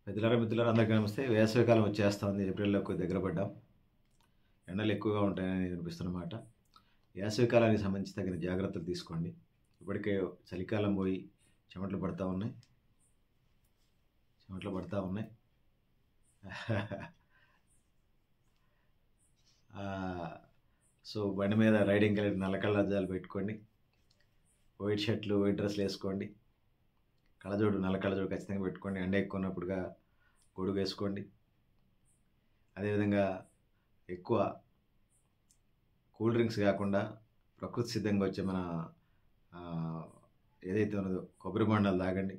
మిత్రులారా మిత్రులారా అందరికీ నమస్తే. వేసవికాలం వచ్చేస్తుంది. ఏప్రిల్‌లోకి దగ్గర పడ్డాం. ఎండలు ఎక్కువగా ఉంటాయని వినిపిస్తున్నమాట. వేసవికాలానికి సంబంధించి తగిన జాగ్రత్తలు తీసుకోండి. ఇప్పటికే చలికాలం పోయి చెమటలు పడతా ఉన్నాయి. చెమటలు పడతా ఉన్నాయి. సో బండి మీద రైడింగ్కి వెళ్ళి నల్ల కళ్ళద్దాలు పెట్టుకోండి. వైట్ షర్ట్లు వైట్ డ్రెస్సులు వేసుకోండి. కళ్ళజోడు నల్ల కళ్ళజోడు ఖచ్చితంగా పెట్టుకోండి. ఎండ ఎక్కువ ఉన్నప్పుడుగా గొడుగు వేసుకోండి. అదేవిధంగా ఎక్కువ కూల్ డ్రింక్స్ కాకుండా ప్రకృతి సిద్ధంగా వచ్చే మన ఏదైతే ఉన్నదో కొబ్బరి బొండాలు తాగండి.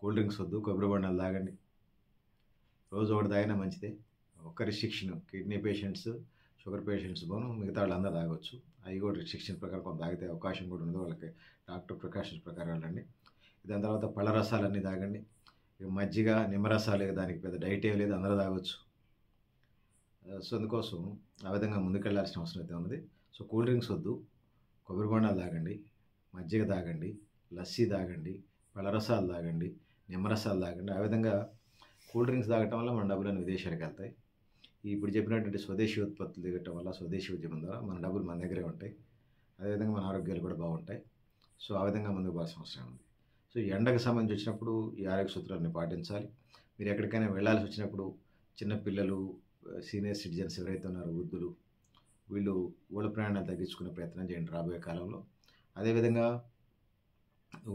కూల్ డ్రింక్స్ వద్దు, కొబ్బరి బొండాలు తాగండి. రోజు ఒకటి తాగినా మంచిదే. ఒక్క restriction, kidney patients, sugar patients పోను మిగతా వాళ్ళు అందరూ తాగొచ్చు. అవి కూడా రిస్ట్రిక్షన్ ప్రకారం కొంత తాగితే అవకాశం కూడా ఉండదు. వాళ్ళకి డాక్టర్ ప్రికాషన్స్ ప్రకారం వెళ్ళండి. దాని తర్వాత పళ్ళ రసాలన్నీ తాగండి. మజ్జిగ, నిమ్మరసాలు దానికి పెద్ద డైట్ ఏం లేదు, అందరూ తాగొచ్చు. సో అందుకోసం ఆ విధంగా ముందుకెళ్లాల్సిన అవసరం అయితే ఉన్నది. సో కూల్ డ్రింక్స్ వద్దు, కొబ్బరి బొండాలు తాగండి, మజ్జిగ తాగండి, లస్సీ తాగండి, పళ్ళరసాలు తాగండి, నిమ్మరసాలు తాగండి. ఆ విధంగా కూల్ డ్రింక్స్ తాగటం వల్ల మన డబ్బులను విదేశాలకు వెళ్తాయి. ఇప్పుడు చెప్పినటువంటి స్వదేశీ ఉత్పత్తులు దిగటం వల్ల, స్వదేశీ ఉద్యమం ద్వారా మన డబ్బులు మన దగ్గరే ఉంటాయి. అదేవిధంగా మన ఆరోగ్యాలు కూడా బాగుంటాయి. సో ఆ విధంగా ముందుకు పోవాల్సిన అవసరం ఉంది. సో ఎండకు సంబంధించి వచ్చినప్పుడు ఈ ఆరోగ్య సూత్రాలను పాటించాలి. మీరు ఎక్కడికైనా వెళ్ళాల్సి వచ్చినప్పుడు చిన్నపిల్లలు, సీనియర్ సిటిజన్స్ ఎవరైతే ఉన్నారో వృద్ధులు, వీళ్ళు ఊళ్ళ ప్రయాణాలు తగ్గించుకునే ప్రయత్నం చేయండి రాబోయే కాలంలో. అదేవిధంగా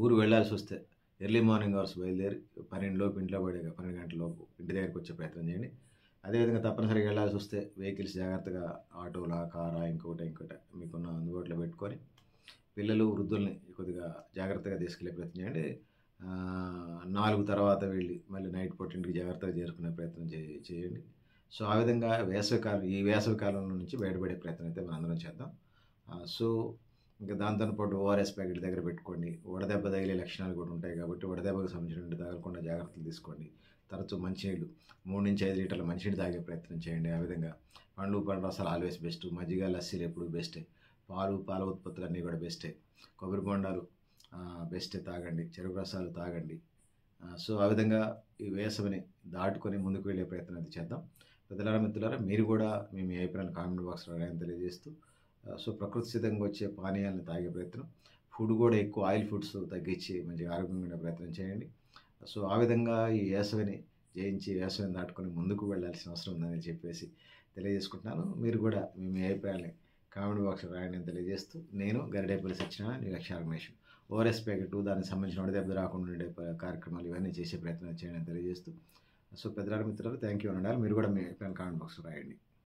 ఊరు వెళ్ళాల్సి వస్తే ఎర్లీ మార్నింగ్ అవర్స్ బయలుదేరి 12 లోపు ఇంట్లో పడే 12 గంటల లోపు ఇంటి దగ్గరికి వచ్చే ప్రయత్నం చేయండి. అదేవిధంగా తప్పనిసరిగా వెళ్ళాల్సి వస్తే వెహికల్స్ జాగ్రత్తగా ఆటోలా, కారా, ఇంకోటి మీకున్న అందుబాటులో పెట్టుకొని పిల్లలు, వృద్ధుల్ని కొద్దిగా జాగ్రత్తగా తీసుకెళ్లే ప్రయత్నం చేయండి. 4 తర్వాత వెళ్ళి మళ్ళీ నైట్ పూట ఇంటికి జాగ్రత్తగా చేరుకునే ప్రయత్నం చేయండి. సో ఆ విధంగా ఈ వేసవికాలంలో నుంచి బయటపడే ప్రయత్నం అయితే మనం అందరం చేద్దాం. సో ఇంకా దాంతోపాటు ఓఆర్ఎస్ ప్యాకెట్ దగ్గర పెట్టుకోండి. వడదెబ్బ తగిలే లక్షణాలు కూడా ఉంటాయి కాబట్టి వడదెబ్బకు సంబంధించిన తాగకుండా జాగ్రత్తలు తీసుకోండి. తరచూ మంచినీళ్ళు 3 నుంచి 5 లీటర్ల మంచినీళ్ళు తాగే ప్రయత్నం చేయండి. ఆ విధంగా పండ్లు రసాలు ఆల్వేస్ బెస్ట్. మజ్జిగ, లస్సీలు ఎప్పుడు బెస్టే. పాల ఉత్పత్తులు అన్నీ కూడా బెస్టే. కొబ్బరి బొండాలు బెస్టే, తాగండి. చెరుకు రసాలు తాగండి. సో ఆ విధంగా ఈ వేసవిని దాటుకొని ముందుకు వెళ్ళే ప్రయత్నం అయితే చేద్దాం. పెద్దలారా మిత్రులారా, మీరు కూడా మీ అభిప్రాయాన్ని కామెంట్ బాక్స్లో తెలియజేస్తూ, సో ప్రకృతి సిద్ధంగా వచ్చే పానీయాలను తాగే ప్రయత్నం, ఫుడ్ కూడా ఎక్కువ ఆయిల్ ఫుడ్స్ తగ్గించి మంచిగా ఆరోగ్యంగా ఉండే ప్రయత్నం చేయండి. సో ఆ విధంగా ఈ వేసవిని జయించి వేసవిని దాటుకొని ముందుకు వెళ్ళాల్సిన అవసరం ఉందని చెప్పేసి తెలియజేసుకుంటున్నాను. మీరు కూడా మీ అభిప్రాయాన్ని కామెంట్ బాక్స్లో రాయండి అని తెలియజేస్తూ, నేను గరిడేపల్లి సత్యనారాయణ, నీ లక్ష్య ఆర్గనైజేషన్ ఓఆర్ఎస్ ప్యాకెట్ దానికి సంబంధించిన వడదెబ్బ రాకుండా ఉండే కార్యక్రమాలు ఇవన్నీ చేసే ప్రయత్నం చేయండి అని తెలియజేస్తూ, సో పెద్దలారా మిత్రులు థ్యాంక్ యూ అనాలి. మీరు కూడా మీ అభిప్రాయాన్ని కామెంట్ బాక్స్లో రాయండి.